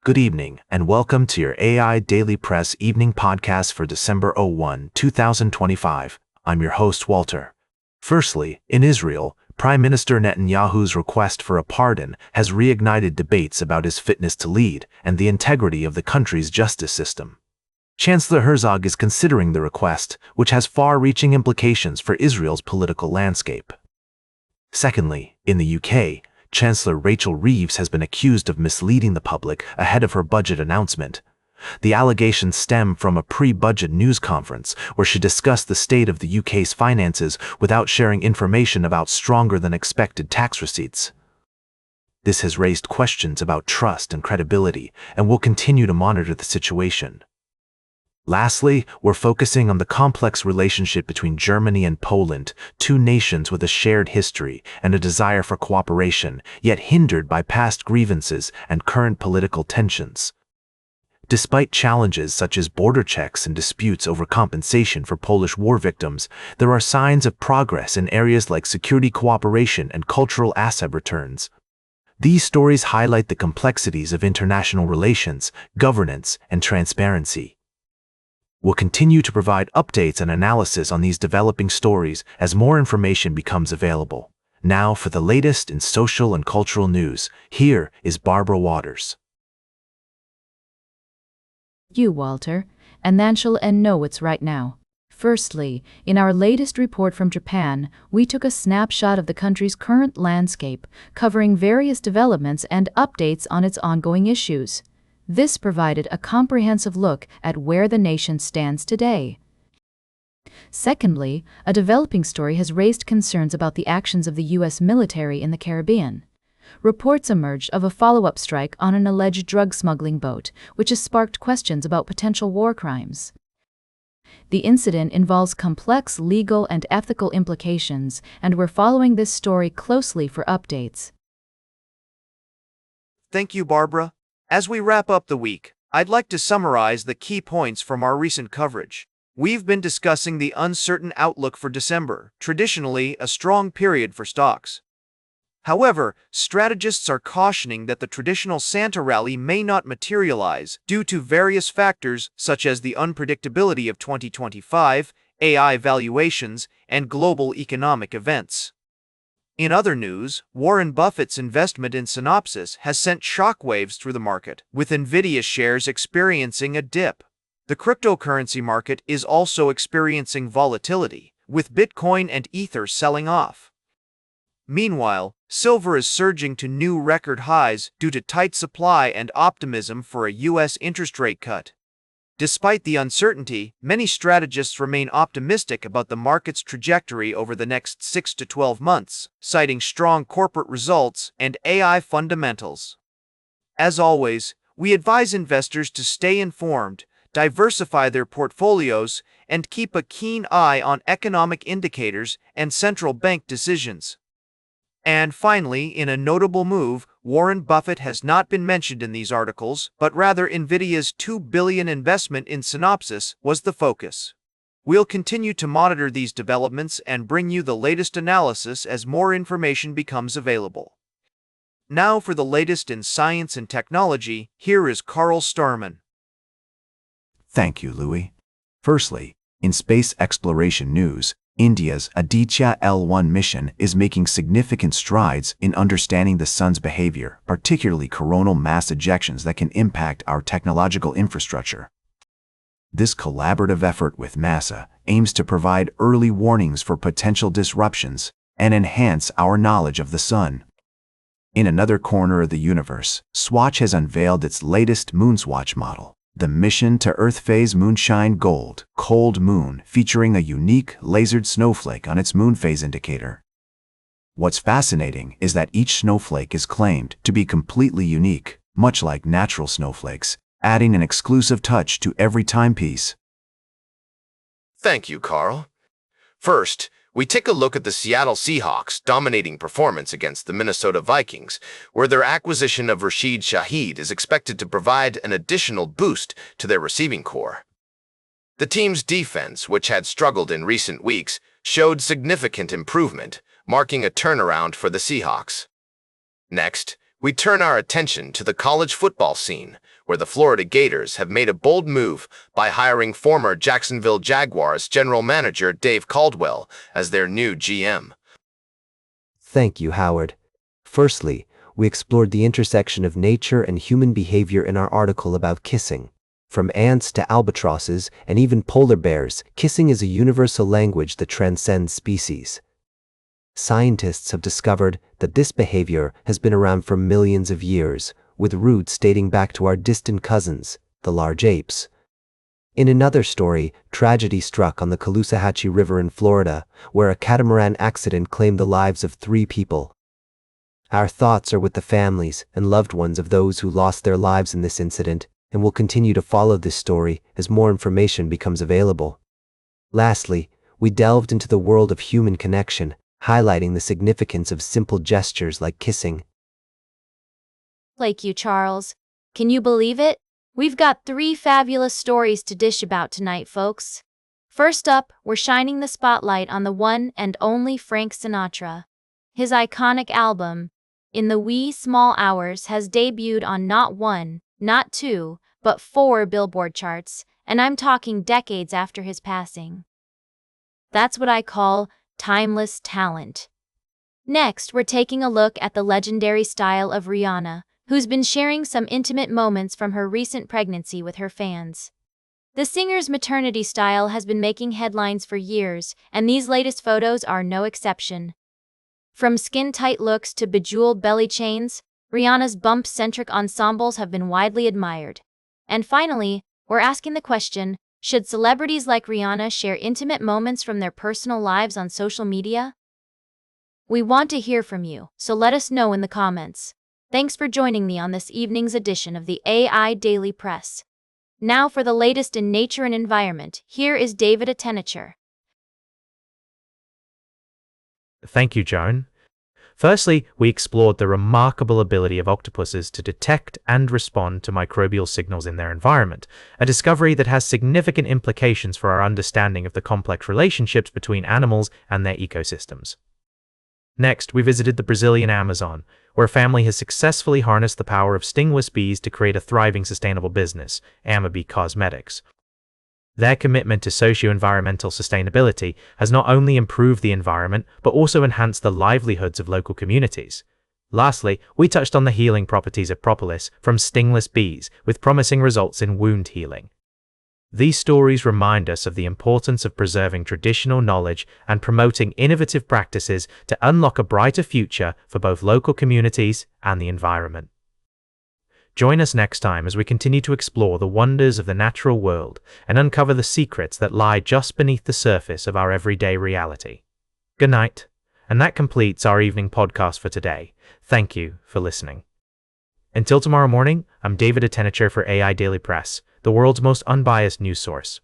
Good evening, and welcome to your AIDailyPress evening podcast for December 1, 2025. I'm your host, Walter. Firstly, in Israel, Prime Minister Netanyahu's request for a pardon has reignited debates about his fitness to lead and the integrity of the country's justice system. Chancellor Herzog is considering the request, which has far-reaching implications for Israel's political landscape. Secondly, in the UK, Chancellor Rachel Reeves has been accused of misleading the public ahead of her budget announcement. The allegations stem from a pre-budget news conference where she discussed the state of the UK's finances without sharing information about stronger-than-expected tax receipts. This has raised questions about trust and credibility, and we'll continue to monitor the situation. Lastly, we're focusing on the complex relationship between Germany and Poland, two nations with a shared history and a desire for cooperation, yet hindered by past grievances and current political tensions. Despite challenges such as border checks and disputes over compensation for Polish war victims, there are signs of progress in areas like security cooperation and cultural asset returns. These stories highlight the complexities of international relations, governance, and transparency. We'll continue to provide updates and analysis on these developing stories as more information becomes available. Now for the latest in social and cultural news, here is Barbara Waters. You, Walter, and then shall know what's right now. Firstly, in our latest report from Japan, we took a snapshot of the country's current landscape, covering various developments and updates on its ongoing issues. This provided a comprehensive look at where the nation stands today. Secondly, a developing story has raised concerns about the actions of the U.S. military in the Caribbean. Reports emerged of a follow-up strike on an alleged drug smuggling boat, which has sparked questions about potential war crimes. The incident involves complex legal and ethical implications, and we're following this story closely for updates. Thank you, Barbara. As we wrap up the week, I'd like to summarize the key points from our recent coverage. We've been discussing the uncertain outlook for December, traditionally a strong period for stocks. However, strategists are cautioning that the traditional Santa rally may not materialize due to various factors such as the unpredictability of 2025, AI valuations, and global economic events. In other news, Warren Buffett's investment in Synopsys has sent shockwaves through the market, with Nvidia shares experiencing a dip. The cryptocurrency market is also experiencing volatility, with Bitcoin and Ether selling off. Meanwhile, silver is surging to new record highs due to tight supply and optimism for a U.S. interest rate cut. Despite the uncertainty, many strategists remain optimistic about the market's trajectory over the next 6 to 12 months, citing strong corporate results and AI fundamentals. As always, we advise investors to stay informed, diversify their portfolios, and keep a keen eye on economic indicators and central bank decisions. And finally, in a notable move, Warren Buffett has not been mentioned in these articles, but rather Nvidia's $2 billion investment in Synopsys was the focus. We'll continue to monitor these developments and bring you the latest analysis as more information becomes available. Now for the latest in science and technology, here is Carl Starman. Thank you, Louis. Firstly, in space exploration news, India's Aditya L1 mission is making significant strides in understanding the sun's behavior, particularly coronal mass ejections that can impact our technological infrastructure. This collaborative effort with NASA aims to provide early warnings for potential disruptions and enhance our knowledge of the sun. In another corner of the universe, Swatch has unveiled its latest Moonswatch model, the Mission to Earth Phase Moonshine Gold Cold Moon, featuring a unique lasered snowflake on its moon phase indicator. What's fascinating is that each snowflake is claimed to be completely unique, much like natural snowflakes, adding an exclusive touch to every timepiece. Thank you, Carl. First, we take a look at the Seattle Seahawks' dominating performance against the Minnesota Vikings, where their acquisition of Rashid Shaheed is expected to provide an additional boost to their receiving core. The team's defense, which had struggled in recent weeks, showed significant improvement, marking a turnaround for the Seahawks. Next, we turn our attention to the college football scene, where the Florida Gators have made a bold move by hiring former Jacksonville Jaguars general manager Dave Caldwell as their new GM. Thank you, Howard. Firstly, we explored the intersection of nature and human behavior in our article about kissing. From ants to albatrosses and even polar bears, kissing is a universal language that transcends species. Scientists have discovered that this behavior has been around for millions of years, with roots dating back to our distant cousins, the large apes. In another story, tragedy struck on the Caloosahatchee River in Florida, where a catamaran accident claimed the lives of 3 people. Our thoughts are with the families and loved ones of those who lost their lives in this incident, and will continue to follow this story as more information becomes available. Lastly, we delved into the world of human connection, highlighting the significance of simple gestures like kissing. Like you, Charles. Can you believe it? We've got 3 fabulous stories to dish about tonight, folks. First up, we're shining the spotlight on the one and only Frank Sinatra. His iconic album, In the Wee Small Hours, has debuted on not 1, not 2, but 4 Billboard charts, and I'm talking decades after his passing. That's what I call timeless talent. Next, we're taking a look at the legendary style of Rihanna, who's been sharing some intimate moments from her recent pregnancy with her fans. The singer's maternity style has been making headlines for years, and these latest photos are no exception. From skin-tight looks to bejeweled belly chains, Rihanna's bump-centric ensembles have been widely admired. And finally, we're asking the question, should celebrities like Rihanna share intimate moments from their personal lives on social media? We want to hear from you, so let us know in the comments. Thanks for joining me on this evening's edition of the AI Daily Press. Now for the latest in nature and environment, here is David Attenacher. Thank you, Joan. Firstly, we explored the remarkable ability of octopuses to detect and respond to microbial signals in their environment, a discovery that has significant implications for our understanding of the complex relationships between animals and their ecosystems. Next, we visited the Brazilian Amazon, where a family has successfully harnessed the power of stingless bees to create a thriving sustainable business, Amabee Cosmetics. Their commitment to socio-environmental sustainability has not only improved the environment, but also enhanced the livelihoods of local communities. Lastly, we touched on the healing properties of propolis from stingless bees, with promising results in wound healing. These stories remind us of the importance of preserving traditional knowledge and promoting innovative practices to unlock a brighter future for both local communities and the environment. Join us next time as we continue to explore the wonders of the natural world and uncover the secrets that lie just beneath the surface of our everyday reality. Good night, and that completes our evening podcast for today. Thank you for listening. Until tomorrow morning, I'm David Attenacher for AI Daily Press, the world's most unbiased news source.